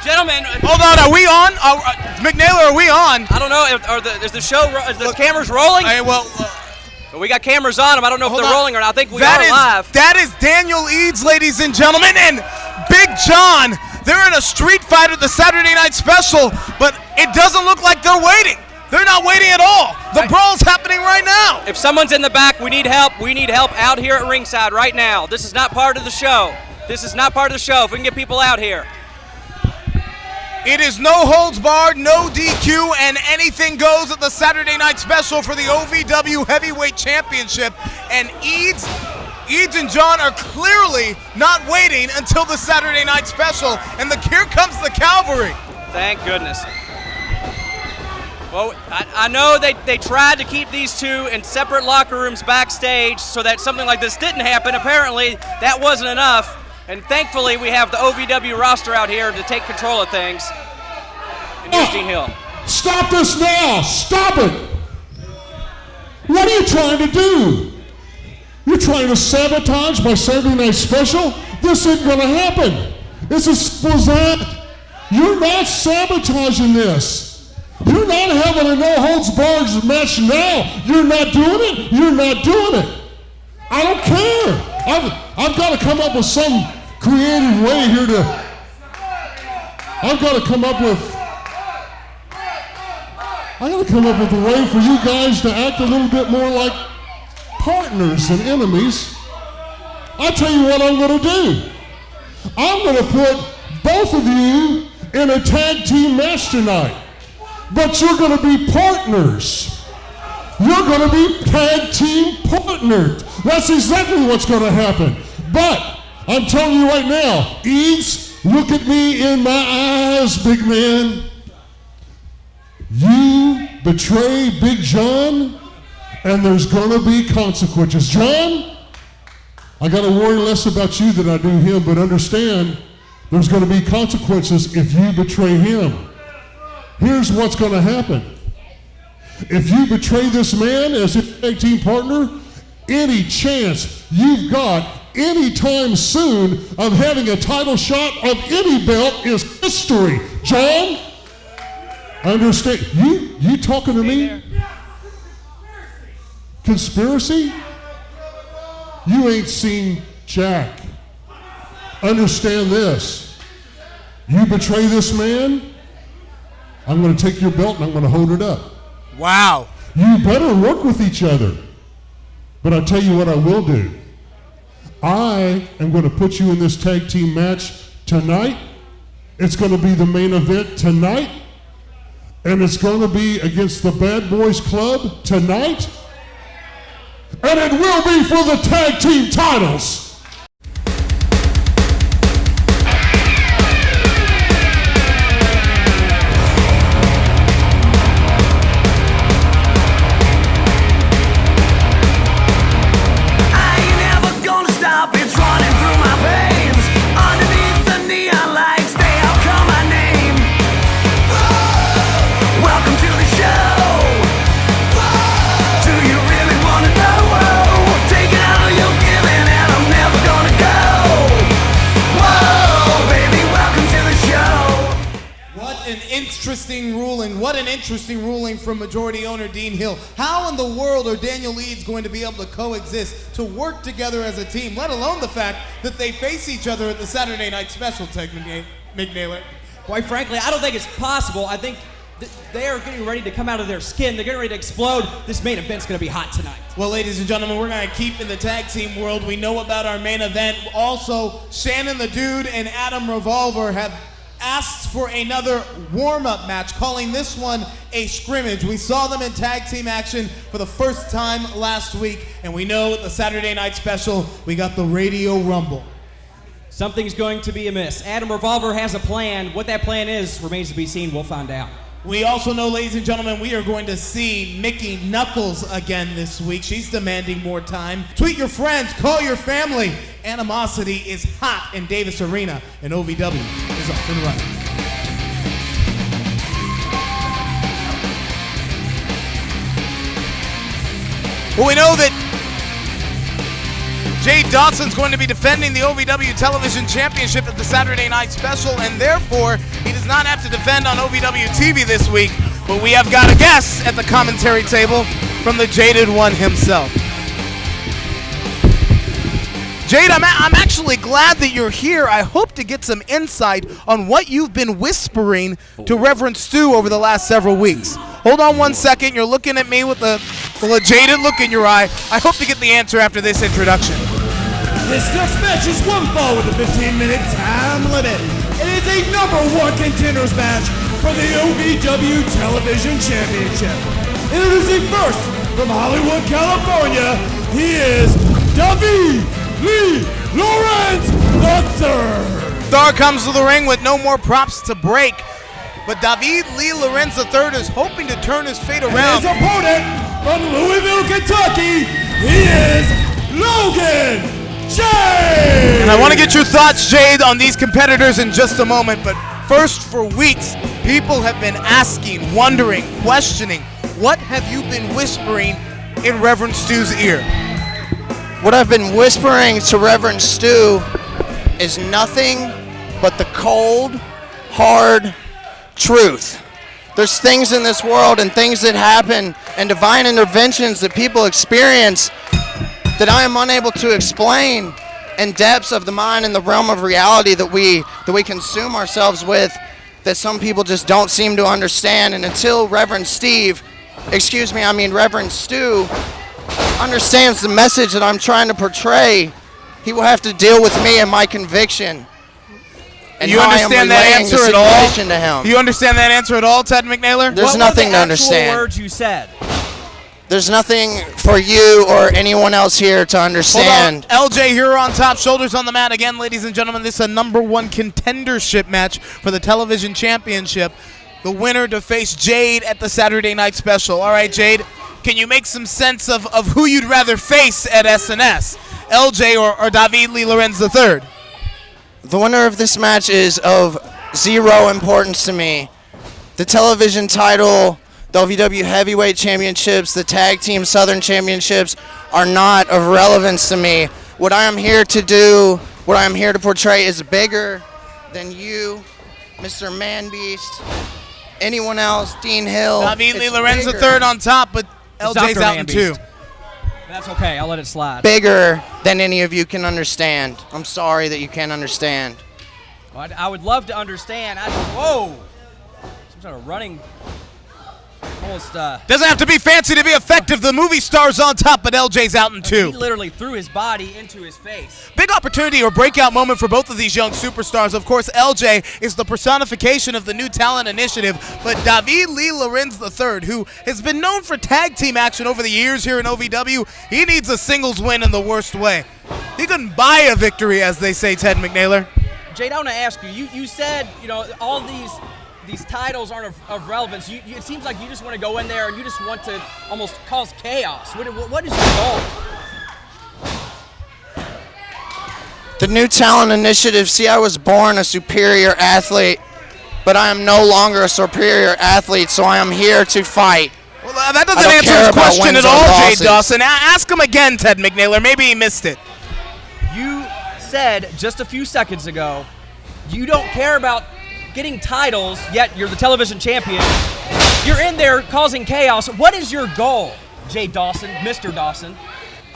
Gentlemen. Hold on, are we on? McNaylor, are we on? I don't know. Is the show, is the cameras rolling? We got cameras on them. I don't know if they're rolling or not. I think we are live. That is Daniel Eads, ladies and gentlemen, and Big John. They're in a street fight at the Saturday Night Special, but it doesn't look like they're waiting. They're not waiting at all. The brawl's happening right now. If someone's in the back, we need help. We need help out here at ringside right now. This is not part of the show. This is not part of the show. If we can get people out here. It is no holds barred, no DQ, and anything goes at the Saturday Night Special for the OVW Heavyweight Championship. And Eads and John are clearly not waiting until the Saturday Night Special. And here comes the cavalry. Thank goodness. Well, I know they tried to keep these two in separate locker rooms backstage so that something like this didn't happen. Apparently, that wasn't enough. And thankfully, we have the OVW roster out here to take control of things. And here's Dean Hill. Stop this now! Stop it! What are you trying to do? You're trying to sabotage my Saturday Night Special? This isn't going to happen. It's as simple as that. You're not sabotaging this. You're not having a no-holds-barred match now. You're not doing it. You're not doing it. I don't care. I've got to come up with some creative way here to. I've got to come up with. I got to come up with a way for you guys to act a little bit more like partners than enemies. I'll tell you what I'm going to do. I'm going to put both of you in a tag team match tonight. But you're going to be partners. You're going to be tag team partners. That's exactly what's going to happen. But I'm telling you right now, Eads, look at me in my eyes, big man. You betray Big John, and there's going to be consequences. John, I got to worry less about you than I do him, but understand there's going to be consequences if you betray him. Here's what's going to happen. If you betray this man as a tag team partner, any chance you've got anytime soon of having a title shot of any belt is history. John, understand. You talking to me? Conspiracy? You ain't seen Jack. Understand this. You betray this man, I'm going to take your belt and I'm going to hold it up. Wow. You better work with each other. But I'll tell you what I will do. I am going to put you in this tag team match tonight. It's going to be the main event tonight. And it's going to be against the Bad Boys Club tonight. And it will be for the tag team titles. What an interesting ruling from majority owner Dean Hill. How in the world are Daniel Eads going to be able to coexist, to work together as a team, let alone the fact that they face each other at the Saturday Night Special, McNaylor? Quite frankly, I don't think it's possible. I think they are getting ready to come out of their skin. They're getting ready to explode. This main event's going to be hot tonight. Well, ladies and gentlemen, we're going to keep in the tag team world. We know about our main event. Also, Shannon the Dude and Adam Revolver have asked for another warm-up match, calling this one a scrimmage. We saw them in tag team action for the first time last week, and we know at the Saturday Night Special, we got the Radio Rumble. Something's going to be amiss. Adam Revolver has a plan. What that plan is remains to be seen. We'll find out. We also know, ladies and gentlemen, we are going to see Mickey Knuckles again this week. She's demanding more time. Tweet your friends, call your family. Animosity is hot in Davis Arena, and OVW is up and running. Well, we know that Jade Dawson's going to be defending the OVW Television Championship at the Saturday Night Special, and therefore he does not have to defend on OVW TV this week. But we have got a guest at the commentary table from the Jaded One himself. Jade, I'm actually glad that you're here. I hope to get some insight on what you've been whispering to Reverend Stu over the last several weeks. Hold on one second. You're looking at me with a jaded look in your eye. I hope to get the answer after this introduction. This next match is one fall with a 15-minute time limit. It is a #1 contenders match for the OVW Television Championship. Introducing first from Hollywood, California, he is David Lee Lawrence III. Star comes to the ring with no more props to break, but David Lee Lorenz III is hoping to turn his fate around. And his opponent from Louisville, Kentucky, he is Logan Jade. And I want to get your thoughts, Jade, on these competitors in just a moment, but first, for weeks, people have been asking, wondering, questioning, what have you been whispering in Reverend Stu's ear? What I've been whispering to Reverend Stu is nothing but the cold, hard truth. There's things in this world and things that happen and divine interventions that people experience that I am unable to explain in depths of the mind and the realm of reality that we consume ourselves with, that some people just don't seem to understand. And until Reverend Stu understands the message that I'm trying to portray, he will have to deal with me and my conviction. And you understand that answer at all? To him. Do you understand that answer at all, Ted McNaylor? There's nothing to understand. What were the actual words you said? There's nothing for you or anyone else here to understand. Hold on. LJ here on top, shoulders on the mat. Again, ladies and gentlemen, this is a #1 contendership match for the television championship. The winner to face Jade at the Saturday Night Special. All right, Jade, can you make some sense of who you'd rather face at SNS? LJ or David Lee Lorenz III? The winner of this match is of zero importance to me. The television title, the OVW Heavyweight Championships, the Tag Team Southern Championships are not of relevance to me. What I am here to do, what I am here to portray is bigger than you, Mr. Man-Beast, anyone else, Dean Hill. David Lee Lorenz III on top, but LJ's out in 2. That's okay. I'll let it slide. Bigger than any of you can understand. I'm sorry that you can't understand. Well, I would love to understand. Whoa! Some sort of running. Almost. Doesn't have to be fancy to be effective. The movie star's on top, but LJ's out in 2. He literally threw his body into his face. Big opportunity or breakout moment for both of these young superstars. Of course, LJ is the personification of the New Talent Initiative, but David Lee Lorenz III, who has been known for tag team action over the years here in OVW, he needs a singles win in the worst way. He couldn't buy a victory, as they say, Ted McNaylor. Jade, I want to ask you. You said, all these titles aren't of relevance. It seems like you just want to go in there and you just want to almost cause chaos. What is your goal? The New Talent Initiative, see, I was born a superior athlete, but I am no longer a superior athlete, so I am here to fight. Well, that doesn't answer his question at all, Jade Dawson. Ask him again, Ted McNaylor. Maybe he missed it. You said just a few seconds ago you don't care about getting titles, yet you're the television champion. You're in there causing chaos. What is your goal, Jade Dawson, Mr. Dawson?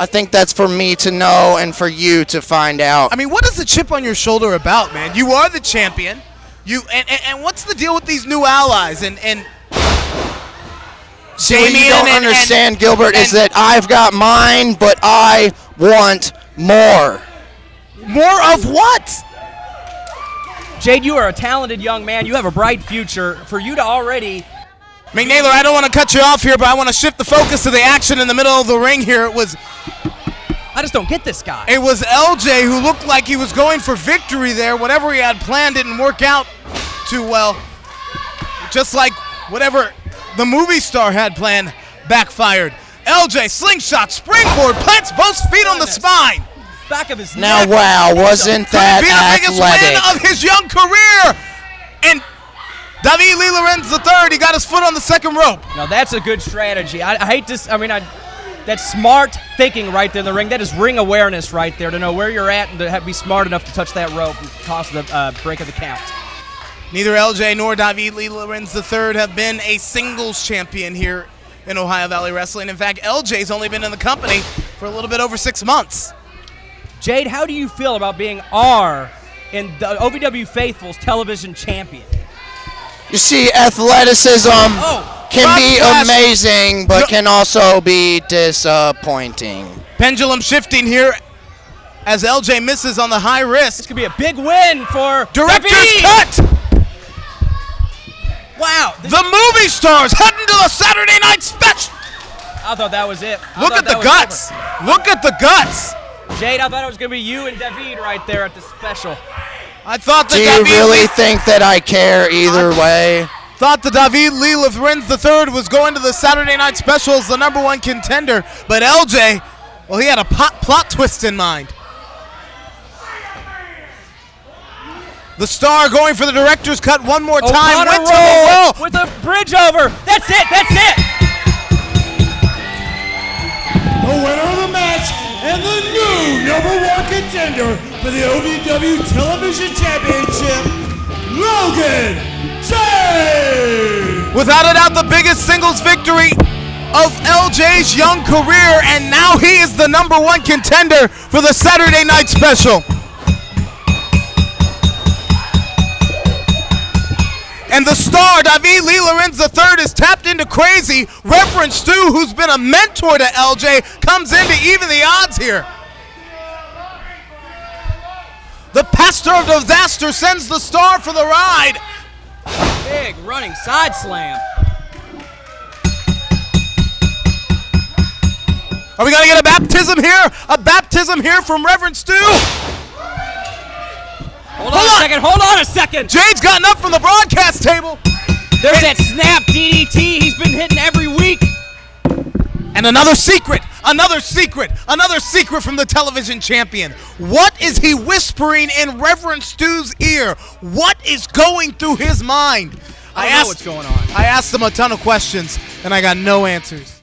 I think that's for me to know and for you to find out. I mean, what is the chip on your shoulder about, man? You are the champion. And what's the deal with these new allies? And See, what you don't understand, Gilbert, is that I've got mine, but I want more. More of what? Jade, you are a talented young man. You have a bright future. For you to already... McNaylor, I don't want to cut you off here, but I want to shift the focus to the action in the middle of the ring here. I just don't get this guy. It was LJ who looked like he was going for victory there. Whatever he had planned didn't work out too well. Just like whatever the movie star had planned backfired. LJ, slingshot, springboard, plants both feet on the spine. Back of his now, neck. wow, wasn't that athletic? Could be the biggest win of his young career. And David Lee Lorenz III, he got his foot on the second rope. No, that's a good strategy. I hate this. I mean, That's smart thinking right there in the ring. That is ring awareness right there, to know where you're at and to be smart enough to touch that rope and cause the break of the count. Neither LJ nor David Lee Lorenz III have been a singles champion here in Ohio Valley Wrestling. In fact, LJ's only been in the company for a little bit over 6 months. Jade, how do you feel about being R in the OVW Faithful's television champion? You see, athleticism can Frog be splash. amazing, but can also be disappointing. Pendulum shifting here as LJ misses on the high This risk. could be a big win for Director's David. cut! Wow. The movie stars heading to the Saturday night special. I thought that was it. Look at the guts. Look at the guts. Jade, I thought it was going to be you and David right there at the special. I thought that Do you really think that I care either way? Thought that David Lee Lorenz III was going to the Saturday night special as the #1 contender, but LJ, well, he had a plot twist in mind. The star going for the director's cut one more time. Went to the wall. With a bridge over. That's it. That's it. The winner of the match and the new #1 contender for the OVW Television Championship, Logan J. Without a doubt, the biggest singles victory of LJ's young career, and now he is the #1 contender for the Saturday night special. And the star, David Lee Lorenz III, is tapped into crazy. Reverend Stu, who's been a mentor to LJ, comes in to even the odds here. The pastor of disaster sends the star for the ride. Big running side slam. Are we going to get a baptism here? A baptism here from Reverend Stu? Hold on a second. Jade's gotten up from the broadcast table. There's that snap DDT he's been hitting every week. And another secret from the television champion. What is he whispering in Reverend Stu's ear? What is going through his mind? I don't know what's going on. I asked him a ton of questions, and I got no answers.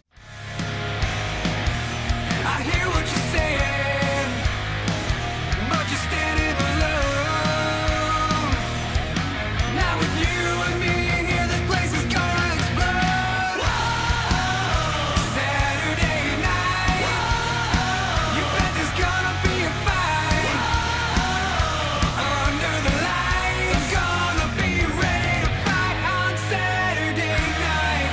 I hear what you're saying, but you're standing alone. Now with you and me here, this place is gonna explode. Saturday night, you bet there's gonna be a fight. Under the lights, gonna be ready to fight on Saturday night.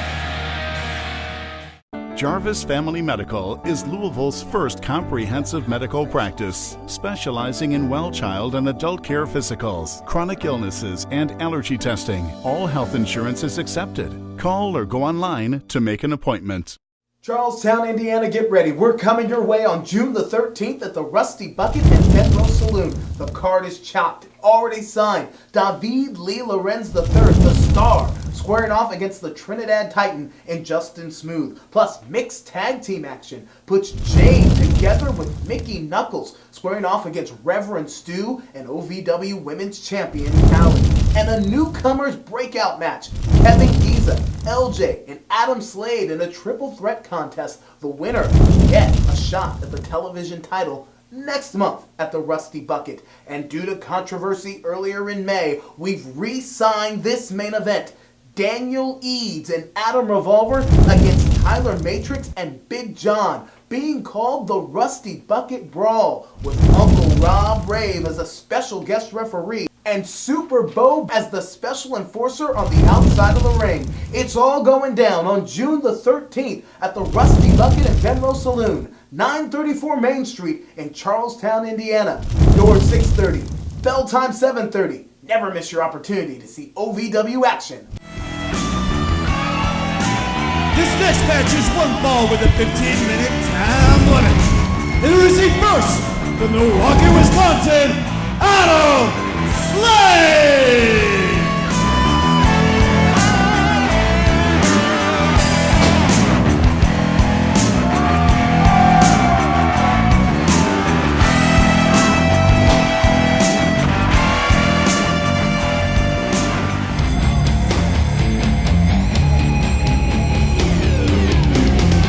Jarvis Family Medical is Louisville's first comprehensive medical practice, specializing in well child and adult care physicals, chronic illnesses, and allergy testing. All health insurance is accepted. Call or go online to make an appointment. Charlestown, Indiana, get ready. We're coming your way on June the 13th at the Rusty Bucket and Penrose Saloon. The card is chopped, already signed. David Lee Lorenz III, the star, squaring off against the Trinidad Titan and Justin Smooth. Plus mixed tag team action puts Jade together with Mickey Knuckles, squaring off against Reverend Stu and OVW Women's Champion Callie. And a newcomers breakout match. Kevin Giza, LJ, and Adam Slade in a triple threat contest. The winner get a shot at the television title next month at the Rusty Bucket. And due to controversy earlier in May, we've re-signed this main event. Daniel Eads and Adam Revolver against Tyler Matrix and Big John, being called the Rusty Bucket Brawl, with Uncle Rob Rave as a special guest referee and Super Bo as the special enforcer on the outside of the ring. It's all going down on June the 13th at the Rusty Bucket and Penrose Saloon, 934 Main Street in Charlestown, Indiana. Doors 6:30, bell time 7:30. Never miss your opportunity to see OVW action. This next match is one fall with a 15-minute time limit. Introducing first from Milwaukee, Wisconsin, Adam Slade.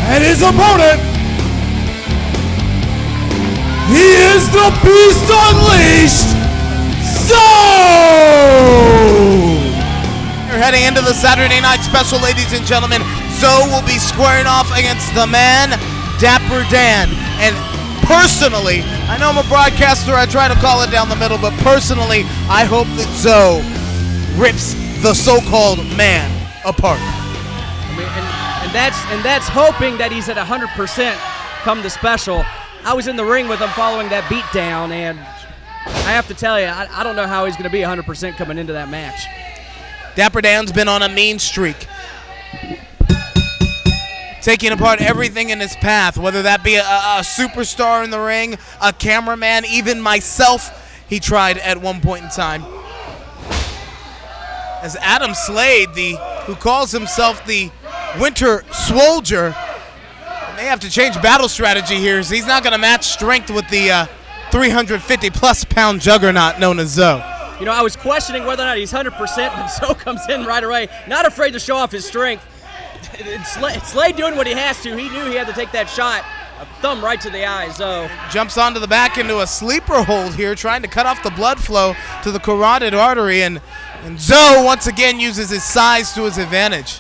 And his opponent He is the Beast Unleashed, Zoe! We're heading into the Saturday Night Special, ladies and gentlemen. Zoe will be squaring off against the man, Dapper Dan. And personally, I know I'm a broadcaster, I try to call it down the middle, but personally, I hope that Zoe rips the so-called man apart. I mean, and that's hoping that he's at 100% come the special. I was in the ring with him following that beatdown, and I have to tell you, I don't know how he's going to be 100% coming into that match. Dapper Dan's been on a mean streak, taking apart everything in his path, whether that be a superstar in the ring, a cameraman, even myself, he tried at one point in time. As Adam Slade, who calls himself the Winter Swoldier, may have to change battle strategy here, as he's not going to match strength with the 350-plus pound juggernaut known as Zoe. You know, I was questioning whether or not he's 100%, but Zoe comes in right away, not afraid to show off his strength. Slade doing what he has to. He knew he had to take that shot. A thumb right to the eye, Zoe. Jumps onto the back into a sleeper hold here, trying to cut off the blood flow to the carotid artery, and Zoe once again uses his size to his advantage.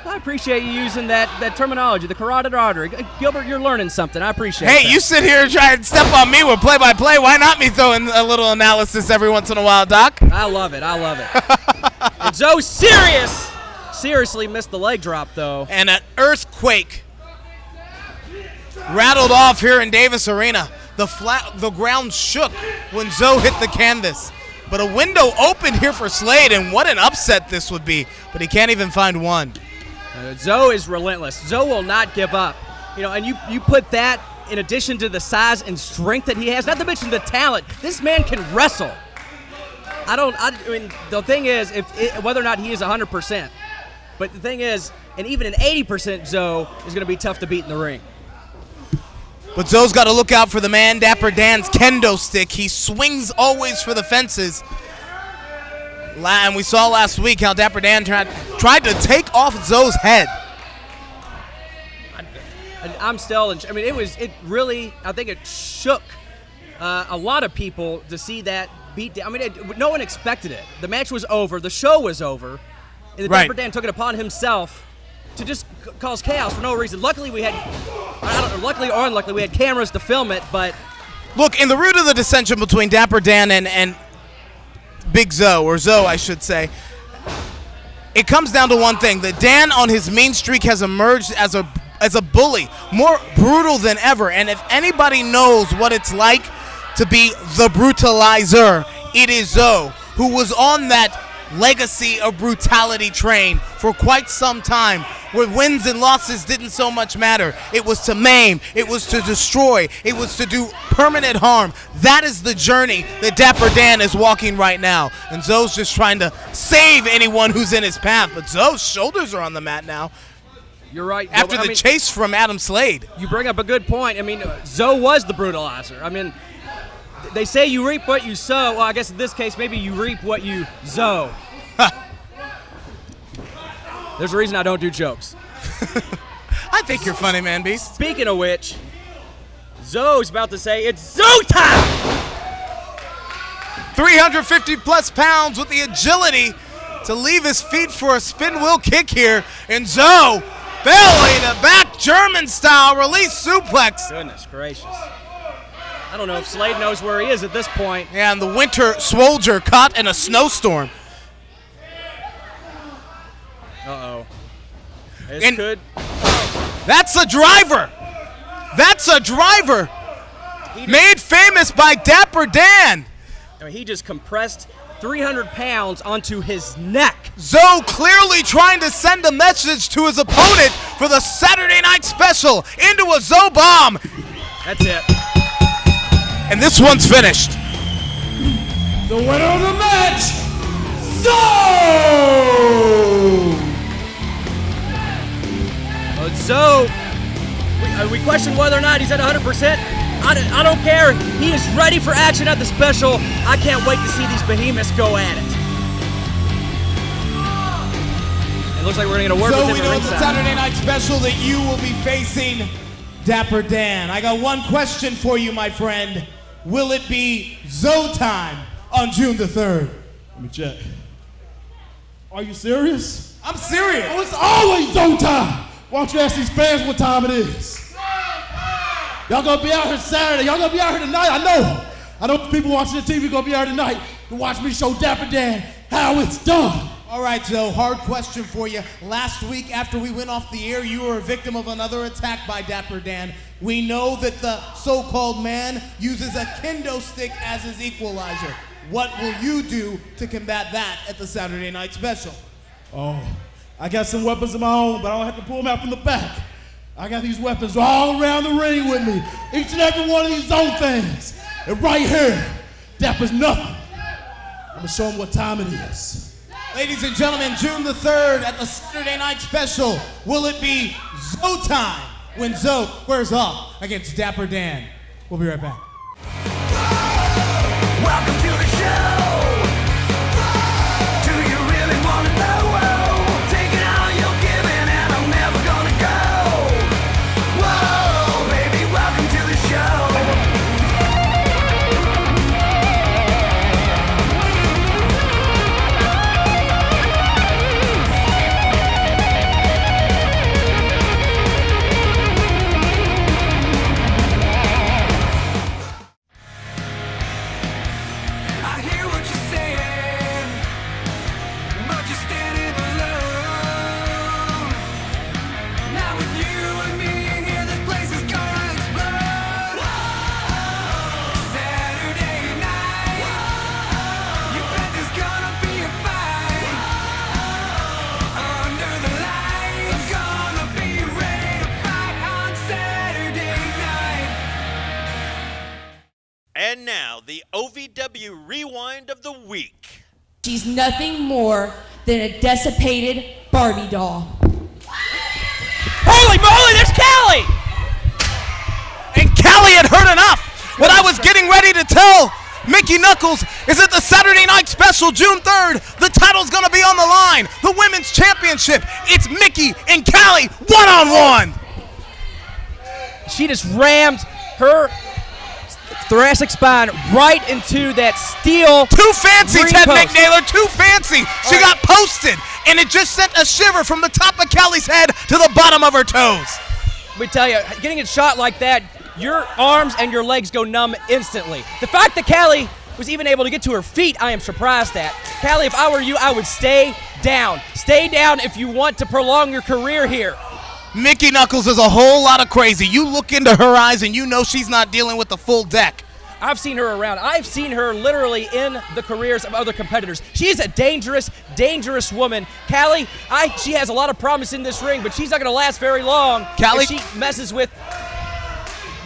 I appreciate you using that terminology, the carotid artery. Gilbert, you're learning something. I appreciate it. Hey, you sit here and try and step on me with play-by-play. Why not me throw in a little analysis every once in a while, Doc? I love it. And Zoe seriously missed the leg drop, though. And an earthquake rattled off here in Davis Arena. The ground shook when Zoe hit the canvas. But a window opened here for Slade, and what an upset this would be. But he can't even find one. Zoe is relentless. Zoe will not give up. You know, and you put that in addition to the size and strength that he has, not to mention the talent. This man can wrestle. I mean, the thing is, whether or not he is 100%. But the thing is, and even an 80% Zoe is going to be tough to beat in the ring. But Zoe's got to look out for the man, Dapper Dan's kendo stick. He swings always for the fences. And we saw last week how Dapper Dan tried to take off Zoe's head. I'm still, I mean, it really, I think it shook a lot of people to see that beat down. I mean, no one expected it. The match was over. The show was over. And Dapper Dan took it upon himself to just cause chaos for no reason. Luckily, luckily or unluckily, we had cameras to film it, but... Look, in the root of the dissension between Dapper Dan and Big Zoe, or Zoe, I should say, it comes down to one thing. That Dan, on his mean streak, has emerged as a bully, more brutal than ever. And if anybody knows what it's like to be the brutalizer, it is Zoe, who was on that legacy of brutality train for quite some time, where wins and losses didn't so much matter. It was to maim, it was to destroy, it was to do permanent harm. That is the journey that Dapper Dan is walking right now, and Zoe's just trying to save anyone who's in his path. But Zoe's shoulders are on the mat now. You're right. After the chase from Adam Slade. You bring up a good point. I mean, Zoe was the brutalizer. I mean, they say you reap what you sow. Well, I guess in this case, maybe you reap what you Zoe. There's a reason I don't do jokes. I think you're funny, man, Beast. Speaking of which, Zoe's about to say it's Zoe time! 350-plus pounds with the agility to leave his feet for a spin wheel kick here. And Zoe, belly to back, German style, release suplex. Goodness gracious. I don't know if Slade knows where he is at this point. Yeah, and the Winter Swoldier caught in a snowstorm. Uh-oh. This could. That's a driver. That's a driver. Made famous by Dapper Dan. I mean, he just compressed 300 pounds onto his neck. Zoe clearly trying to send a message to his opponent for the Saturday Night Special into a Zoe bomb. That's it. And this one's finished. The winner of the match, Zoe! Zoe, we question whether or not he's at 100%. I don't care. He is ready for action at the special. I can't wait to see these behemoths go at it. It looks like we're going to get a word So with we him know at the ringside. Saturday Night Special that you will be facing Dapper Dan. I got one question for you, my friend. Will it be Zoe time on June the 3rd? Let me check. Are you serious? I'm serious. Oh, it's always Zoe time. Why don't you ask these fans what time it is? Y'all gonna be out here Saturday. Y'all gonna be out here tonight. I know the people watching the TV gonna be out tonight to watch me show Dapper Dan how it's done. All right, Zoe, hard question for you. Last week, after we went off the air, you were a victim of another attack by Dapper Dan. We know that the so-called man uses a kendo stick as his equalizer. What will you do to combat that at the Saturday Night Special? Oh, I got some weapons of my own, but I don't have to pull them out from the back. I got these weapons all around the ring with me. Each and every one of these Zoe things. And right here, Dapper's nothing. I'm gonna show them what time it is. Ladies and gentlemen, June the 3rd at the Saturday Night Special, will it be Zoe time when Zoe squares up against Dapper Dan? We'll be right back. Welcome to the show. Do you really want to know? Taking all you're giving and I'm never gonna go. Whoa, baby, welcome to the show. I hear what you're saying, but you're standing alone. Now with you and me here, this place is gonna explode. Saturday night, you bet there's gonna be a fight. Under the lights, gonna be ready to fight on Saturday night. And now, the OVW Rewind of the Week. She's nothing more than a dissipated Barbie doll. Holy moly, there's Callie! And Callie had heard enough. What I was getting ready to tell Mickey Knuckles is that the Saturday Night Special, June 3rd, the title's gonna be on the line. The Women's Championship. It's Mickey and Callie one-on-one. She just rammed her thoracic spine right into that steel. Too fancy, ring Ted post. McNaylor, too fancy. She got posted, and it just sent a shiver from the top of Callie's head to the bottom of her toes. Let me tell you, getting a shot like that, your arms and your legs go numb instantly. The fact that Callie was even able to get to her feet, I am surprised at. Callie, if I were you, I would stay down. Stay down if you want to prolong your career here. Mickey Knuckles is a whole lot of crazy. You look into her eyes and you know she's not dealing with the full deck. I've seen her around. I've seen her literally in the careers of other competitors. She is a dangerous, dangerous woman. Callie, she has a lot of promise in this ring, but she's not going to last very long Callie- if she messes with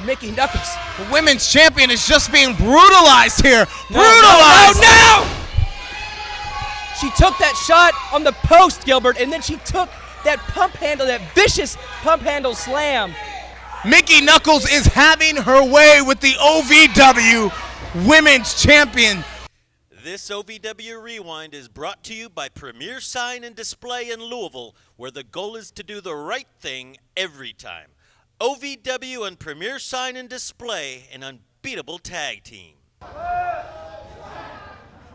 Mickey Knuckles. The women's champion is just being brutalized here. Brutalized! No! She took that shot on the post, Gilbert, and then she took that pump handle, that vicious pump handle slam. Mickey Knuckles is having her way with the OVW Women's Champion. This OVW Rewind is brought to you by Premier Sign and Display in Louisville, where the goal is to do the right thing every time. OVW and Premier Sign and Display, an unbeatable tag team.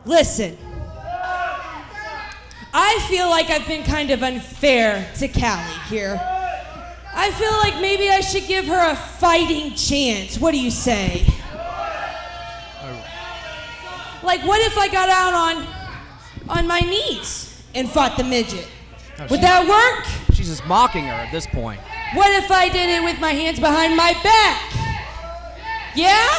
Listen, I feel like I've been kind of unfair to Callie here. I feel like maybe I should give her a fighting chance. What do you say? Like, what if I got out on my knees and fought the midget? Would that work? She's just mocking her at this point. What if I did it with my hands behind my back? Yeah?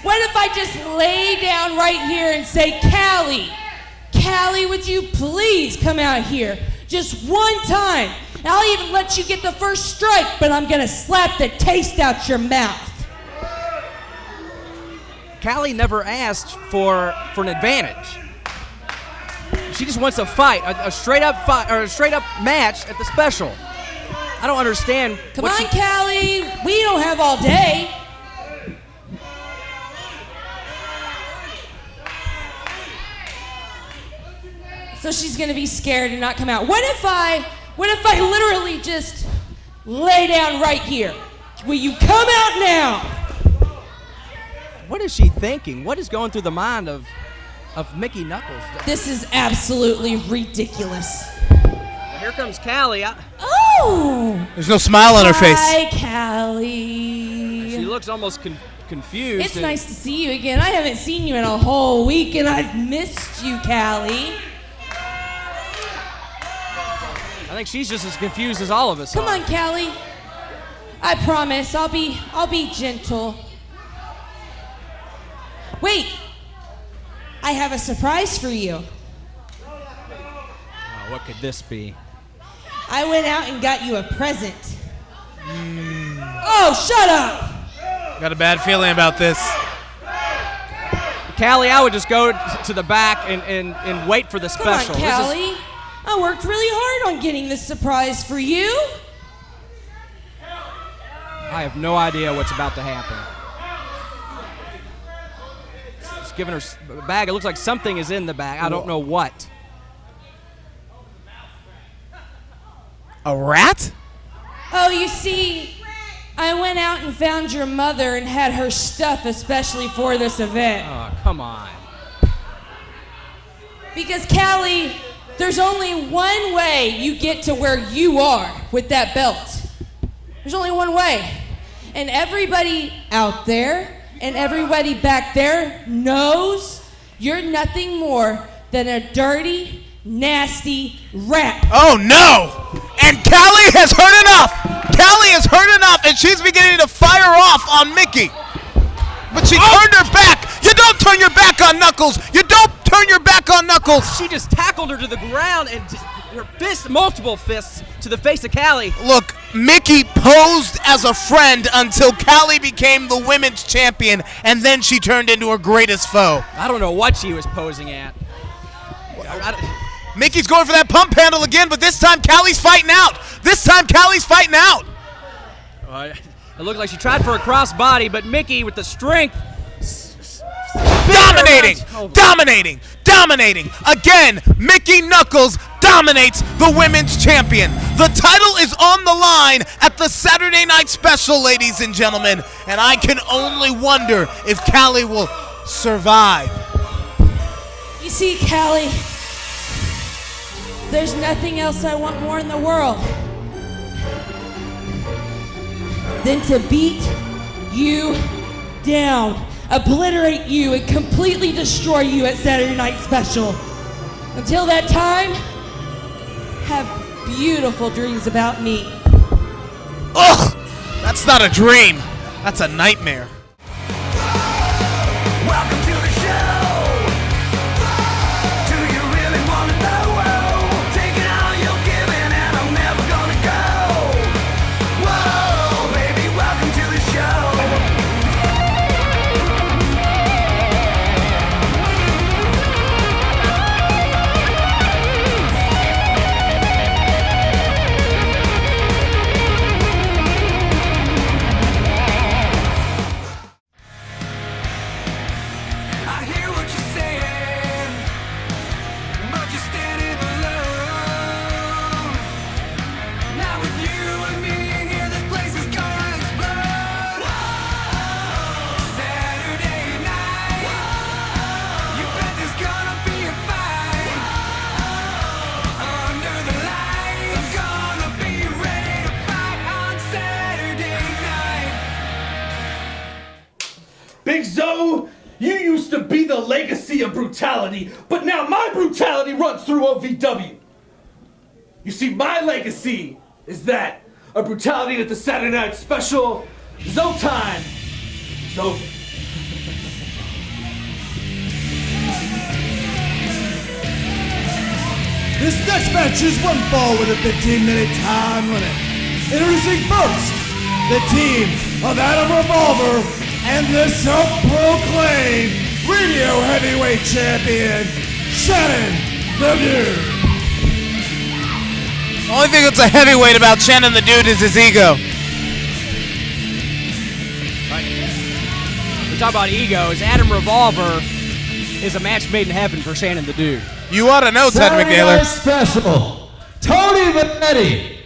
What if I just lay down right here and say, Callie, would you please come out here just one time? And I'll even let you get the first strike, but I'm gonna slap the taste out your mouth. Callie never asked for an advantage. She just wants a fight, a straight up fight, or a straight up match at the special. I don't understand. Come on, Callie, we don't have all day. So she's gonna be scared and not come out. What if I literally just lay down right here. Will you come out now? What is she thinking? What is going through the mind of Mickey Knuckles? This is absolutely ridiculous. Here comes Callie. Oh! There's no smile on her face. Hi, Callie. She looks almost confused. It's nice to see you again. I haven't seen you in a whole week, and I've missed you, Callie. I think she's just as confused as all of us. Come on, Callie. I promise, I'll be gentle. Wait, I have a surprise for you. Oh, what could this be? I went out and got you a present. Oh, shut up! Got a bad feeling about this. Callie, I would just go to the back and wait for the special. Come on, Callie. I worked really hard on getting this surprise for you. I have no idea what's about to happen. Just giving her a bag. It looks like something is in the bag. I don't know what. A rat? Oh, you see, I went out and found your mother and had her stuff especially for this event. Oh, come on. Because, Callie, there's only one way you get to where you are with that belt. There's only one way. And everybody out there and everybody back there knows you're nothing more than a dirty, nasty rat. Oh no! And Callie has heard enough! Callie has heard enough, and she's beginning to fire off on Mickey. But she turned her back. You don't turn your back on Knuckles. You don't turn your back on Knuckles. She just tackled her to the ground and just, her fist, multiple fists to the face of Callie. Look, Mickey posed as a friend until Callie became the women's champion, and then she turned into her greatest foe. I don't know what she was posing at. Mickey's going for that pump handle again, but this time Callie's fighting out. This time Callie's fighting out. It looked like she tried for a crossbody, but Mickey with the strength. Dominating. Again, Mickey Knuckles dominates the women's champion. The title is on the line at the Saturday Night Special, ladies and gentlemen, and I can only wonder if Callie will survive. You see, Callie, there's nothing else I want more in the world than to beat you down, obliterate you, and completely destroy you at Saturday Night Special. Until that time, have beautiful dreams about me. Ugh! That's not a dream. That's a nightmare. Welcome to the show. Do you really want to know? Taking all you're giving and I'm never gonna go. Whoa, baby, welcome to the show. I hear what you're saying, but you're standing alone. Now with you and me here, this place is gonna explode. Saturday night, you bet there's gonna be a fight. Under the lights, I'm gonna be ready to fight on Saturday night. Big Zo, you used to be the legacy of brutality, but now my brutality runs through OVW. You see, my legacy is that of brutality at the Saturday Night Special. Zo time. Zo. This next match is one fall with a 15-minute time limit. Introducing first, the team of Adam Revolver and the self-proclaimed radio heavyweight champion, Shannon the Dude. The only thing that's a heavyweight about Shannon the Dude is his ego. We talk about egos. Adam Revolver is a match made in heaven for Shannon the Dude. You ought to know, Ted Saturday Night McNaylor. Special. Tony Vanetti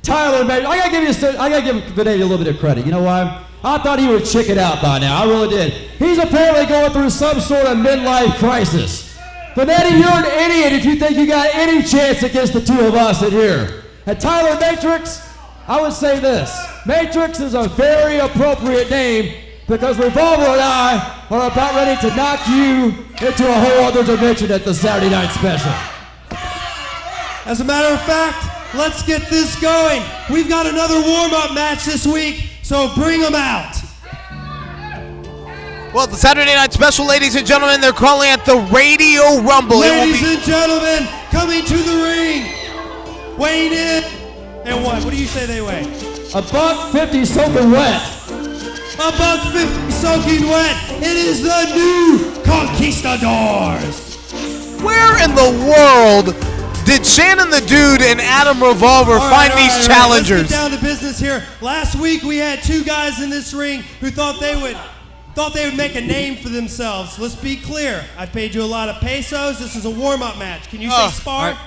Tyler Matrix. I gotta give Benetti a little bit of credit. You know why? I thought he would chicken out by now. I really did. He's apparently going through some sort of midlife crisis. Benetti, you're an idiot if you think you got any chance against the two of us in here. And Tyler Matrix, I would say this. Matrix is a very appropriate name because Revolver and I are about ready to knock you into a whole other dimension at the Saturday Night Special. As a matter of fact, let's get this going. We've got another warm-up match this week, so bring them out. Well, the Saturday Night Special, ladies and gentlemen, they're calling it the Radio Rumble. Ladies and gentlemen, coming to the ring, weighing in, and what? What do you say they weigh? $150 soaking wet. $150 soaking wet. It is the new Conquistadors. Where in the world did Shannon the Dude and Adam Revolver find these challengers? Let's get down to business here. Last week we had two guys in this ring who thought they would make a name for themselves. Let's be clear. I paid you a lot of pesos. This is a warm-up match. Can you say spar? Right.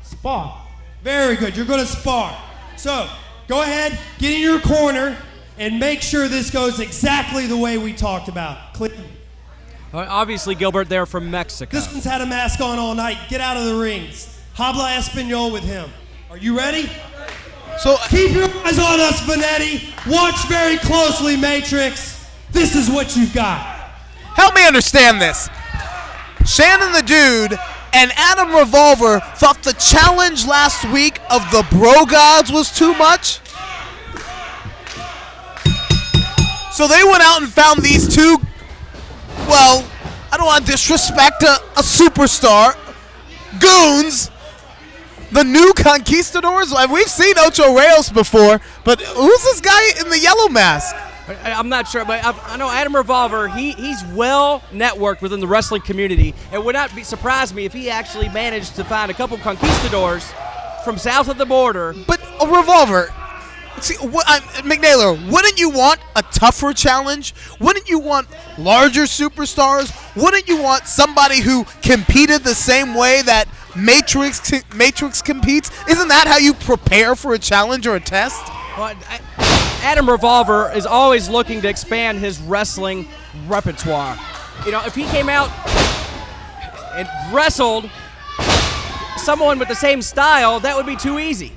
Spar. Very good. You're going to spar. So go ahead, get in your corner, and make sure this goes exactly the way we talked about. Click. Obviously, Gilbert, they're from Mexico. This one's had a mask on all night. Get out of the rings. Habla Espanol with him. Are you ready? So keep your eyes on us, Vanetti. Watch very closely, Matrix. This is what you've got. Help me understand this. Shannon the Dude and Adam Revolver thought the challenge last week of the Bro Gods was too much. So they went out and found these two, well, I don't want to disrespect a superstar, goons, the new Conquistadors. We've seen Ocho Reyes before, but who's this guy in the yellow mask? I'm not sure, but I know Adam Revolver, he's well networked within the wrestling community. It would not surprise me if he actually managed to find a couple Conquistadors from south of the border. But a Revolver, see, McNaylor, wouldn't you want a tougher challenge? Wouldn't you want larger superstars? Wouldn't you want somebody who competed the same way that Matrix competes? Isn't that how you prepare for a challenge or a test? Well, Adam Revolver is always looking to expand his wrestling repertoire. You know, if he came out and wrestled someone with the same style, that would be too easy.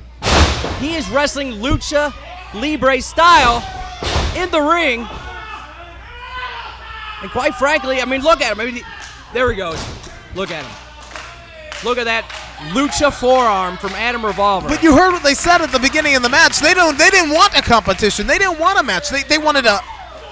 He is wrestling lucha libre style in the ring. And quite frankly, I mean, look at him. I mean, there he goes. Look at him. Look at that lucha forearm from Adam Revolver. But you heard what they said at the beginning of the match. They didn't want a competition. They didn't want a match. They wanted a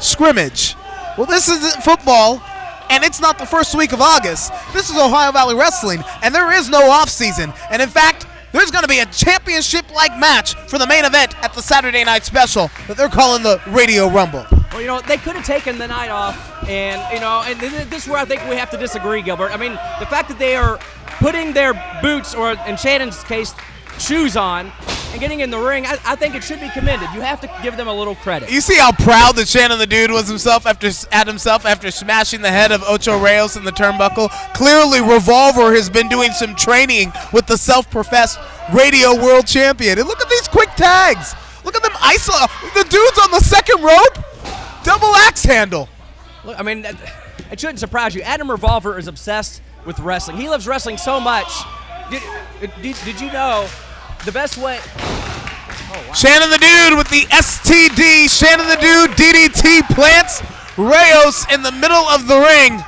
scrimmage. Well, this isn't football, and it's not the first week of August. This is Ohio Valley Wrestling, and there is no off season. And in fact, there's going to be a championship-like match for the main event at the Saturday Night Special that they're calling the Radio Rumble. Well, you know, they could have taken the night off, and, you know, and this is where I think we have to disagree, Gilbert. I mean, the fact that they are putting their boots, or in Shannon's case, shoes on, and getting in the ring, I think it should be commended. You have to give them a little credit. You see how proud that Shannon the Dude was after smashing the head of Ocho Reyes in the turnbuckle? Clearly, Revolver has been doing some training with the self-professed radio world champion. And look at these quick tags. Look at them the dude's on the second rope. Double axe handle. Look, I mean, it shouldn't surprise you. Adam Revolver is obsessed with wrestling. He loves wrestling so much. Did you know the best way? Oh, wow. Shannon the Dude with the STD. Shannon the Dude DDT plants Reyes in the middle of the ring.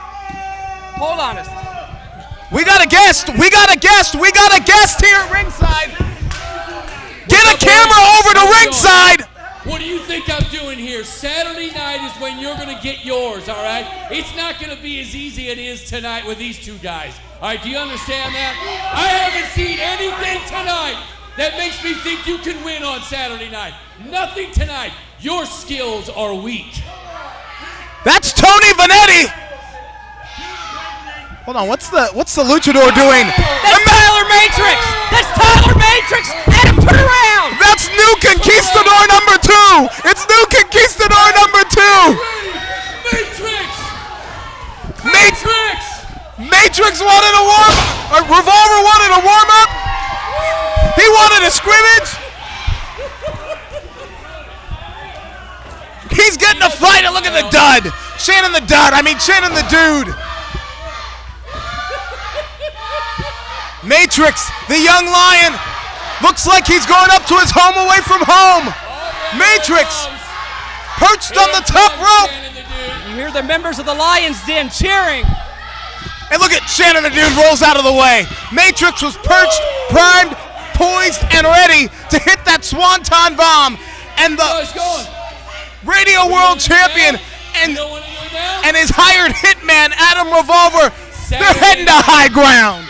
Hold on. We got a guest. We got a guest here at ringside. Get a camera over to ringside. What do you think I'm doing here? Saturday night is when you're going to get yours, all right? It's not going to be as easy as it is tonight with these two guys. All right, do you understand that? I haven't seen anything tonight that makes me think you can win on Saturday night. Nothing tonight. Your skills are weak. That's Tony Vanetti. Hold on, what's the luchador doing? That's Tyler Matrix! That's Tyler Matrix! Adam, turn around! That's new Conquistador number 2! It's new Conquistador number 2! Matrix! Matrix wanted a warm-up! Revolver wanted a warm-up! He wanted a scrimmage! Right, and look at the dud. Shannon the dud. I mean, Shannon the dude. Matrix, the young lion, looks like he's going up to his home away from home. Matrix, perched on the top rope. You hear the members of the Lions Den cheering. And look at Shannon the dude rolls out of the way. Matrix was perched, primed, poised, and ready to hit that swanton bomb. And the Radio World Champion and his hired hitman, Adam Revolver, they're heading to high ground.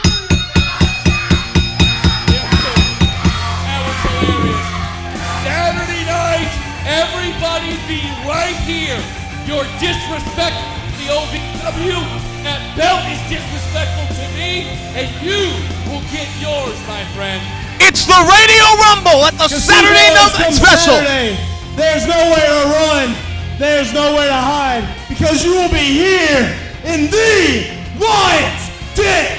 Saturday night, everybody be right here. Your disrespect to the OVW, that belt is disrespectful to me, and you will get yours, my friend. It's the Radio Rumble at the Saturday Night Special. Saturday, there's nowhere to run. There's nowhere to hide because you will be here in the Lions Den.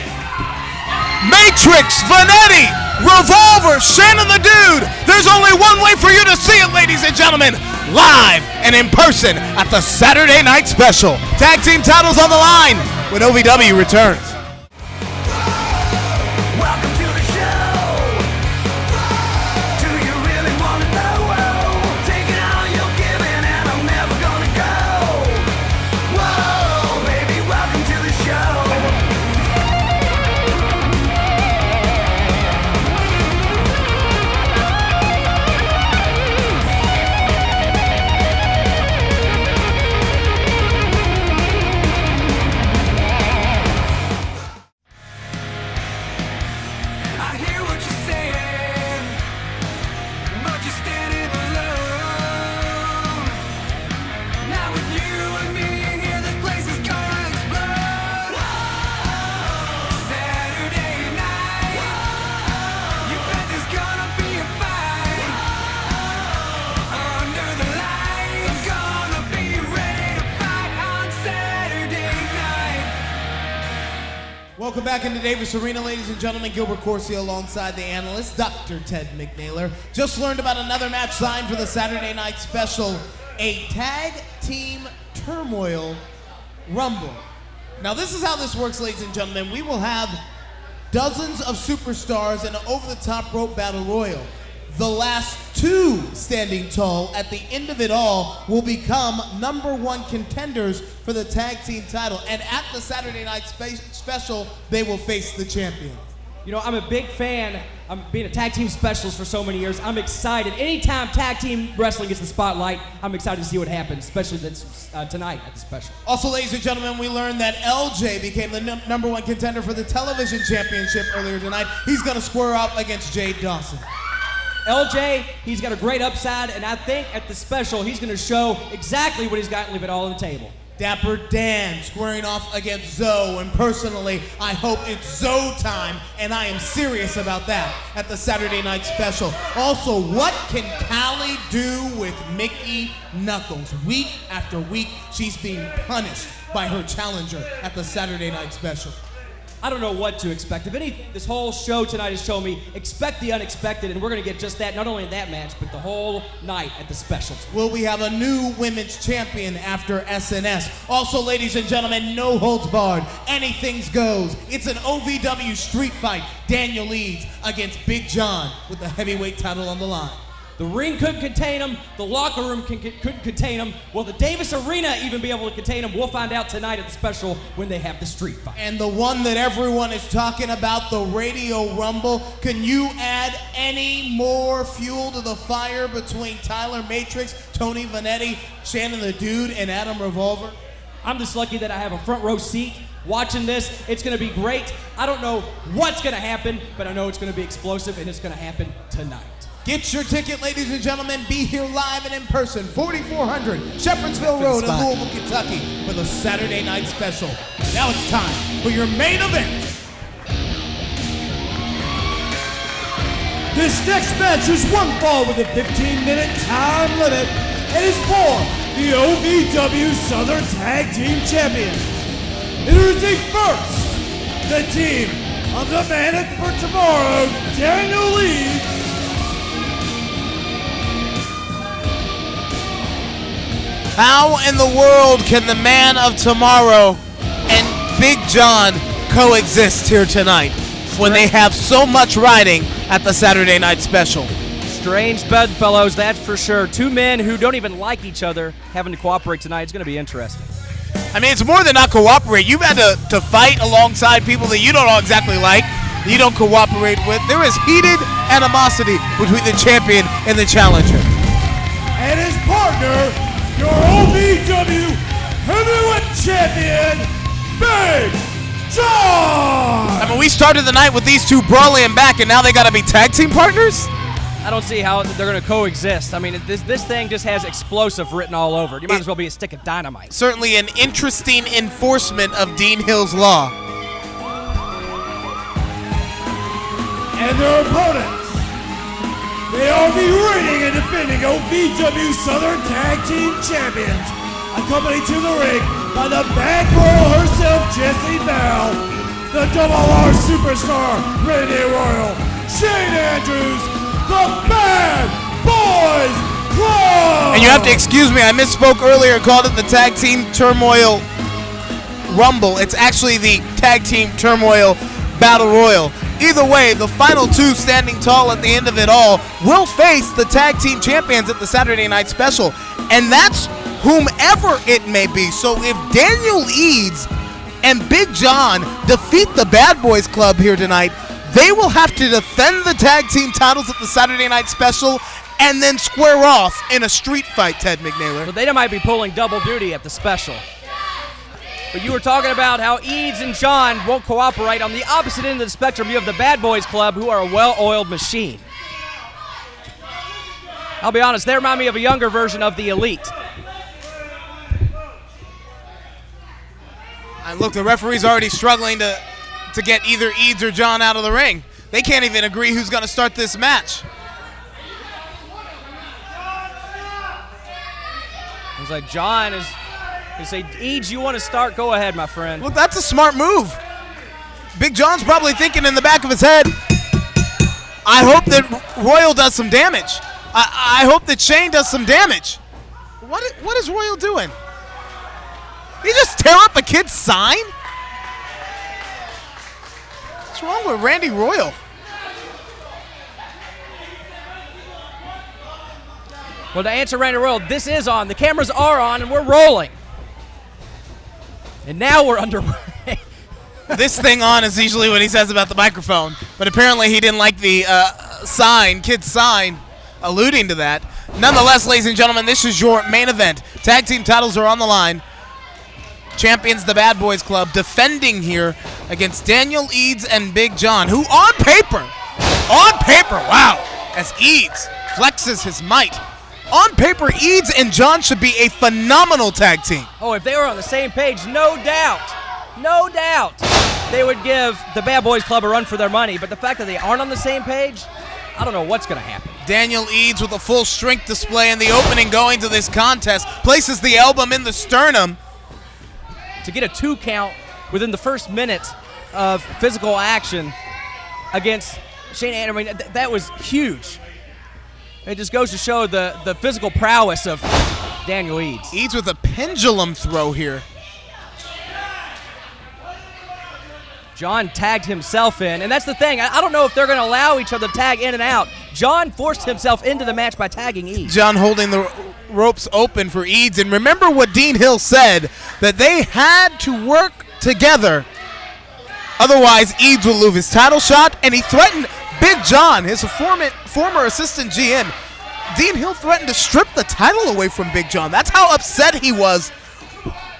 Matrix, Vanetti, Revolver, Shannon the Dude. There's only one way for you to see it, ladies and gentlemen. Live and in person at the Saturday Night Special. Tag team titles on the line when OVW returns. Welcome to the show. Do you really want to know? Taking all you're giving and I'm never gonna go. Whoa, baby, welcome to the show. I hear what you're saying, but you're standing alone. Now with you and me here, this place is gonna explode. Saturday night, you bet there's gonna be a fight. Under the lights, gonna be ready to fight on Saturday night. Welcome back into Davis Arena, ladies and gentlemen. Gilbert Corsi alongside the analyst, Dr. Ted McNaylor. Just learned about another match signed for the Saturday Night Special, a Tag Team Turmoil Rumble. Now, this is how this works, ladies and gentlemen. We will have dozens of superstars in an over-the-top rope battle royal. The last two standing tall at the end of it all will become #1 contenders for the tag team title. And at the Saturday Night Special, they will face the champion. You know, I'm a big fan. I'm being a tag team specialist for so many years. I'm excited. Anytime tag team wrestling gets the spotlight, I'm excited to see what happens, especially tonight at the special. Also, ladies and gentlemen, we learned that LJ became the #1 contender for the television championship earlier tonight. He's going to square up against Jade Dawson. LJ, he's got a great upside, and I think at the special, he's going to show exactly what he's got and leave it all on the table. Dapper Dan squaring off against Zoe, and personally, I hope it's Zoe time, and I am serious about that at the Saturday Night Special. Also, what can Callie do with Mickey Knuckles? Week after week, she's being punished by her challenger at the Saturday Night Special. I don't know what to expect. If anything, this whole show tonight has shown me expect the unexpected, and we're going to get just that, not only in that match, but the whole night at the specials. Will we have a new women's champion after SNS? Also, ladies and gentlemen, no holds barred. Anything goes. It's an OVW street fight. Daniel Leeds against Big John with the heavyweight title on the line. The ring couldn't contain him. The locker room couldn't contain him. Will the Davis Arena even be able to contain him? We'll find out tonight at the special when they have the street fight. And the one that everyone is talking about, the Radio Rumble. Can you add any more fuel to the fire between Tyler Matrix, Tony Vanetti, Shannon the Dude, and Adam Revolver? I'm just lucky that I have a front row seat watching this. It's going to be great. I don't know what's going to happen, but I know it's going to be explosive, and it's going to happen tonight. Get your ticket, ladies and gentlemen. Be here live and in person, 4400 Shepherdsville Road in Louisville, Kentucky, for the Saturday Night Special. Now it's time for your main event. This next match is one fall with a 15-minute time limit. It is for the OVW Southern Tag Team Champions. Introducing first, the team of the Man for Tomorrow, Daniel Leeds, How in the world can the man of tomorrow and Big John coexist here tonight when they have so much riding at the Saturday Night Special? Strange bedfellows, that's for sure. Two men who don't even like each other having to cooperate tonight. It's going to be interesting. I mean, it's more than not cooperate. You've had to fight alongside people that you don't exactly like, that you don't cooperate with. There is heated animosity between the champion and the challenger. And his partner, your OVW Heavyweight Champion, Big John! I mean, we started the night with these two brawling back, and now they got to be tag team partners? I don't see how they're going to coexist. I mean, this thing just has explosive written all over it. You might as well be a stick of dynamite. Certainly an interesting enforcement of Dean Hill's law. And their opponents, they are the reigning and defending OVW Southern Tag Team Champions, accompanied to the ring by the bad girl herself, Jessie Bell, the Double R Superstar, Randy Royal, Shane Andrews, the Bad Boys Club! And you have to excuse me, I misspoke earlier and called it the Tag Team Turmoil Rumble. It's actually the Tag Team Turmoil Battle Royal. Either way, the final two standing tall at the end of it all will face the Tag Team Champions at the Saturday Night Special. And that's whomever it may be. So if Daniel Eads and Big John defeat the Bad Boys Club here tonight, they will have to defend the tag team titles at the Saturday Night Special and then square off in a street fight, Ted McNaylor. So they might be pulling double duty at the special. But you were talking about how Eads and John won't cooperate. On the opposite end of the spectrum, you have the Bad Boys Club, who are a well-oiled machine. I'll be honest, they remind me of a younger version of the Elite. And look, the referee's already struggling to get either Eads or John out of the ring. They can't even agree who's going to start this match. It's like John is say, Eads, you want to start? Go ahead, my friend. Look, that's a smart move. Big John's probably thinking in the back of his head, I hope that Royal does some damage. I hope that Shane does some damage. What is Royal doing? Did he just tear up a kid's sign? What's wrong with Randy Royal? Well, to answer Randy Royal, this is on. The cameras are on, and we're rolling. And now we're underway. This thing on is usually what he says about the microphone, but apparently he didn't like the kid's sign, alluding to that. Nonetheless, ladies and gentlemen, this is your main event. Tag team titles are on the line. Champions the Bad Boys Club defending here against Daniel Eads and Big John, who on paper, wow, as Eads flexes his might. On paper, Eads and John should be a phenomenal tag team. Oh, if they were on the same page, no doubt, they would give the Bad Boys Club a run for their money. But the fact that they aren't on the same page, I don't know what's going to happen. Daniel Eads with a full strength display in the opening going to this contest, places the elbow in the sternum. To get a 2 count within the first minute of physical action against Shane Anderson, I mean, that was huge. It just goes to show the physical prowess of Daniel Eads. Eads with a pendulum throw here. John tagged himself in, and that's the thing. I don't know if they're going to allow each other to tag in and out. John forced himself into the match by tagging Eads. John holding the ropes open for Eads, and remember what Dean Hill said, that they had to work together. Otherwise, Eads will lose his title shot, and he threatened Big John, his former assistant GM. Dean Hill threatened to strip the title away from Big John. That's how upset he was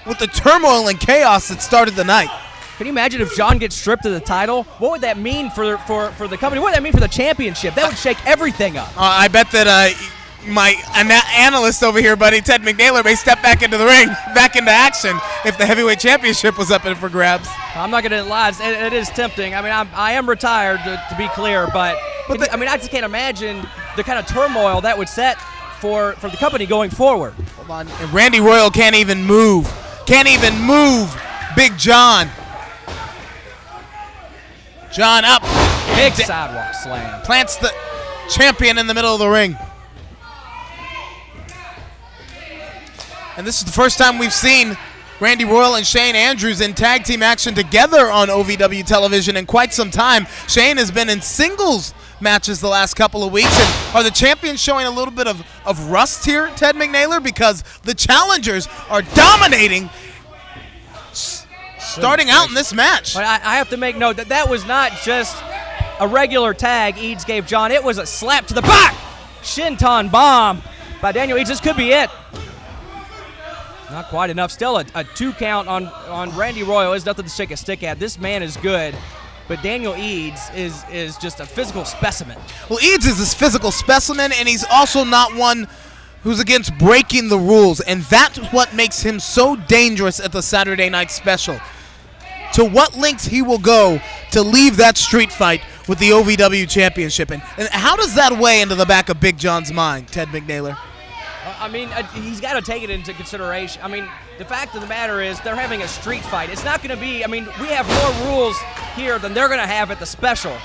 with the turmoil and chaos that started the night. Can you imagine if John gets stripped of the title? What would that mean for the company? What would that mean for the championship? That would shake everything up. I bet that my analyst over here, buddy, Ted McNaylor, may step back into the ring, back into action if the heavyweight championship was up for grabs. I'm not going to lie. It is tempting. I mean, I am retired, to be clear, but I just can't imagine the kind of turmoil that would set for the company going forward. Hold on. And Randy Royal can't even move. Big John. John up. Big sidewalk slam. Plants the champion in the middle of the ring. And this is the first time we've seen Randy Royal and Shane Andrews in tag team action together on OVW television in quite some time. Shane has been in singles matches the last couple of weeks. And are the champions showing a little bit of rust here, Ted McNaylor? Because the challengers are dominating starting out in this match. But I have to make note that that was not just a regular tag Eads gave John. It was a slap to the back. Shinton bomb by Daniel Eads. This could be it. Not quite enough. Still a 2 count on Randy Royal is nothing to shake a stick at. This man is good, but Daniel Eads is just a physical specimen. Well, Eads is this physical specimen, and he's also not one who's against breaking the rules, and that's what makes him so dangerous at the Saturday Night Special. To what lengths he will go to leave that street fight with the OVW Championship. And how does that weigh into the back of Big John's mind, Ted McNaylor? I mean, he's got to take it into consideration. I mean, the fact of the matter is they're having a street fight. It's not going to be, I mean, we have more rules here than they're going to have at the special.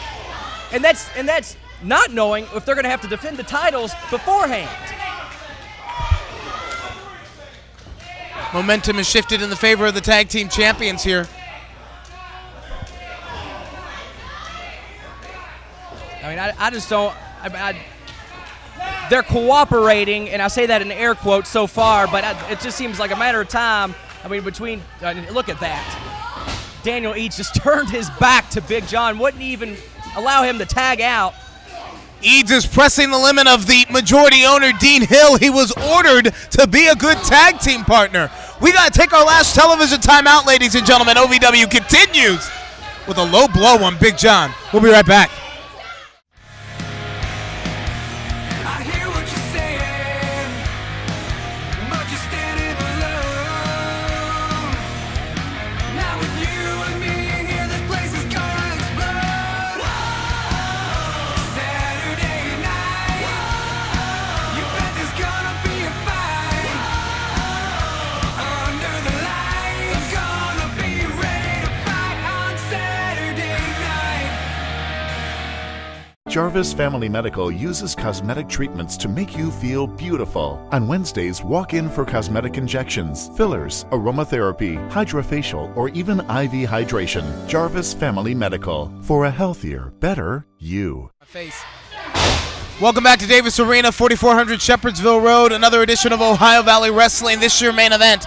And that's not knowing if they're going to have to defend the titles beforehand. Momentum has shifted in the favor of the tag team champions here. I mean, I just don't. They're cooperating, and I say that in air quotes so far, but it just seems like a matter of time. I mean, look at that. Daniel Eads just turned his back to Big John, wouldn't even allow him to tag out. Eads is pressing the limit of the majority owner, Dean Hill. He was ordered to be a good tag team partner. We got to take our last television timeout, ladies and gentlemen. OVW continues with a low blow on Big John. We'll be right back. I hear what you're saying, but you're standing alone. Now with you and me here, this place is gonna explode. Saturday night, you bet there's gonna be a fight. Under the lights, gonna be ready to fight on Saturday night. Jarvis Family Medical uses cosmetic treatments to make you feel beautiful. On Wednesdays, walk in for cosmetic injections, fillers, aromatherapy, hydrofacial, or even IV hydration. Jarvis Family Medical, for a healthier, better you. Welcome back to Davis Arena, 4400 Shepherdsville Road, another edition of Ohio Valley Wrestling. This year main event,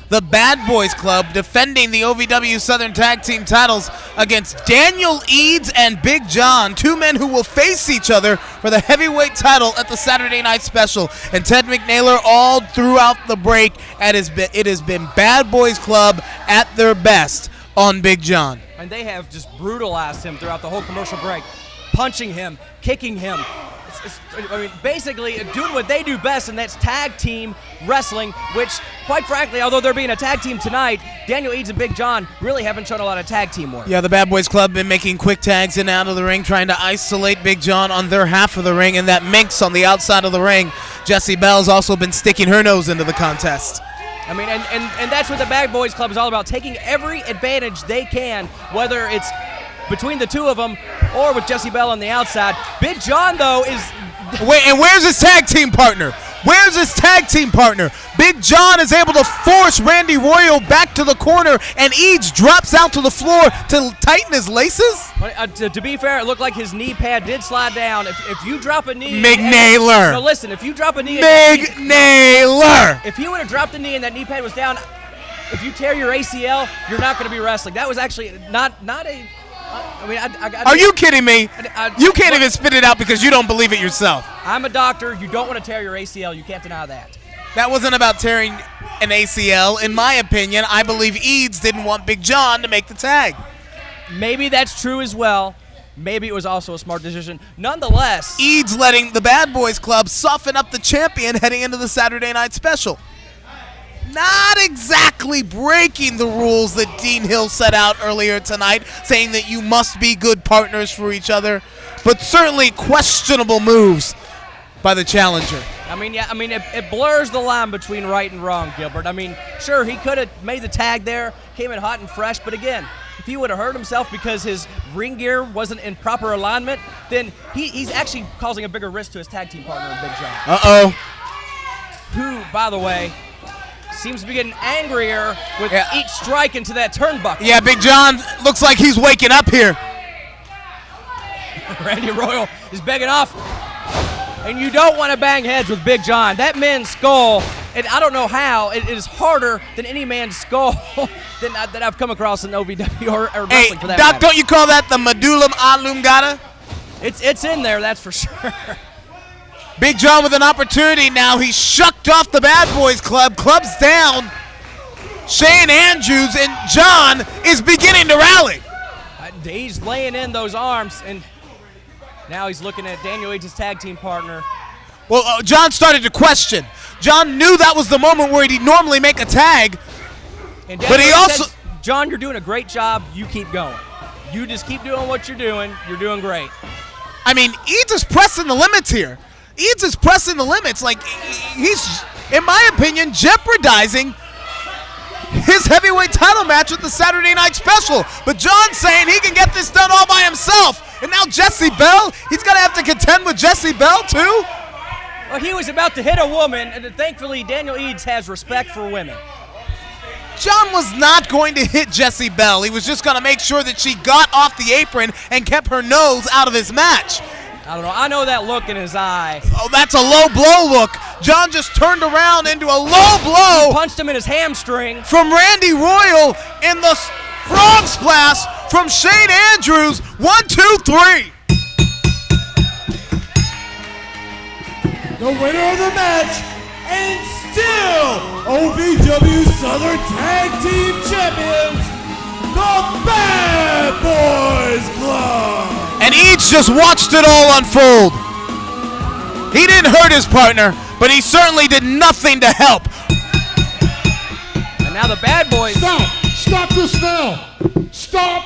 the Bad Boys Club defending the OVW Southern Tag Team titles against Daniel Eads and Big John, two men who will face each other for the heavyweight title at the Saturday Night Special. And Ted McNaylor, all throughout the break, it has been Bad Boys Club at their best on Big John. And they have just brutalized him throughout the whole commercial break, punching him, kicking him. I mean, basically doing what they do best, and that's tag team wrestling, which, quite frankly, although they're being a tag team tonight, Daniel Eads and Big John really haven't shown a lot of tag team work. Yeah, the Bad Boys Club been making quick tags in and out of the ring, trying to isolate Big John on their half of the ring, and that minx on the outside of the ring. Jessie Bell's also been sticking her nose into the contest. I mean, and that's what the Bad Boys Club is all about, taking every advantage they can, whether it's between the two of them or with Jessie Bell on the outside. Big John, though, is... Wait, and where's his tag team partner? Where's his tag team partner? Big John is able to force Randy Royal back to the corner, and Eads drops out to the floor to tighten his laces? To be fair, it looked like his knee pad did slide down. If you drop a knee... McNaylor! No, listen, if you drop a knee... McNaylor! If he would have dropped the knee and that knee pad was down, if you tear your ACL, you're not going to be wrestling. That was actually not a... I mean, Are you kidding me? You can't even spit it out because you don't believe it yourself. I'm a doctor. You don't want to tear your ACL. You can't deny that. That wasn't about tearing an ACL. In my opinion, I believe Eads didn't want Big John to make the tag. Maybe that's true as well. Maybe it was also a smart decision. Nonetheless, Eads letting the Bad Boys Club soften up the champion heading into the Saturday Night Special. Not exactly breaking the rules that Dean Hill set out earlier tonight, saying that you must be good partners for each other, but certainly questionable moves by the challenger. I mean, yeah, it blurs the line between right and wrong, Gilbert. I mean, sure, he could have made the tag there, came in hot and fresh, but again, if he would have hurt himself because his ring gear wasn't in proper alignment, then he's actually causing a bigger risk to his tag team partner, Big John. Uh-oh. Who, by the way... seems to be getting angrier with each strike into that turnbuckle. Yeah, Big John looks like he's waking up here. Randy Royal is begging off. And you don't want to bang heads with Big John. That man's skull, and I don't know how, it is harder than any man's skull that I've come across in OVW or wrestling for that Doc, matter. don't you call that the medulla oblongata? It's in there, that's for sure. Big John with an opportunity now. He's shucked off the Bad Boys Club. Club's down. Shane Andrews and John is beginning to rally. He's laying in those arms, and now he's looking at Daniel Age's tag team partner. Well, John started to question. John knew that was the moment where he'd normally make a tag. And but he Daniel also... says, John, you're doing a great job. You keep going. You just keep doing what you're doing. You're doing great. I mean, Eads is pressing the limits here. Eads is pressing the limits. Like, he's, in my opinion, jeopardizing his heavyweight title match with the Saturday Night Special. But John's saying he can get this done all by himself. And now Jesse Bell, he's going to have to contend with Jesse Bell, too? Well, he was about to hit a woman, and thankfully Daniel Eads has respect for women. John was not going to hit Jesse Bell. He was just going to make sure that she got off the apron and kept her nose out of his match. I don't know. I know that look in his eye. Oh, that's a low blow look. John just turned around into a low blow. He punched him in his hamstring. From Randy Royal in the frog splash from Shane Andrews. 1, 2, 3. The winner of the match, and still OVW Southern Tag Team Champions, the Bad Boys Club. And Eads just watched it all unfold. He didn't hurt his partner, but he certainly did nothing to help. And now the Bad Boys. Stop this now. Stop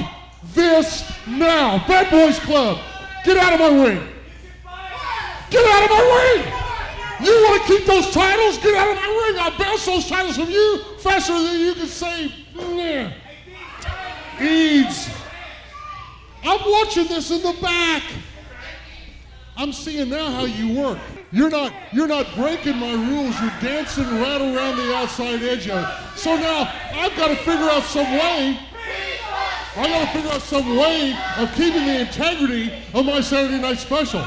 this now. Bad Boys Club, get out of my ring. Get out of my ring. You want to keep those titles? Get out of my ring. I'll bounce those titles from you faster than you can say. Eads. I'm watching this in the back. I'm seeing now how you work. You're not breaking my rules. You're dancing right around the outside edge of it. So now I've got to figure out some way. Of keeping the integrity of my Saturday Night Special.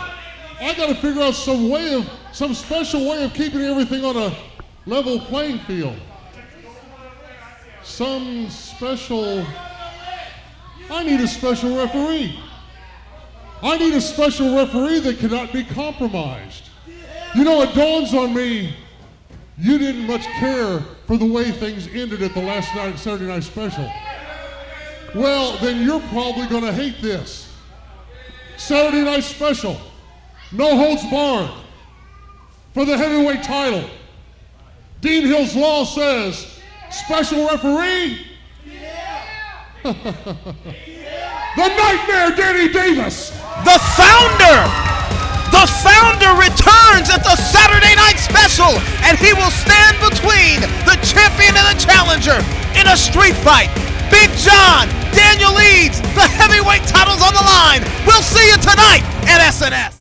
I got to figure out some special way of keeping everything on a level playing field. I need a special referee. I need a special referee that cannot be compromised. You know, it dawns on me, you didn't much care for the way things ended at the last night Saturday Night Special. Well, then you're probably going to hate this. Saturday Night Special, no holds barred for the heavyweight title. Dean Hill's Law says, special referee, the Nightmare Danny Davis. The founder returns at the Saturday Night Special, and he will stand between the champion and the challenger in a street fight. Big John, Daniel Eads, the heavyweight titles on the line. We'll see you tonight at SNS.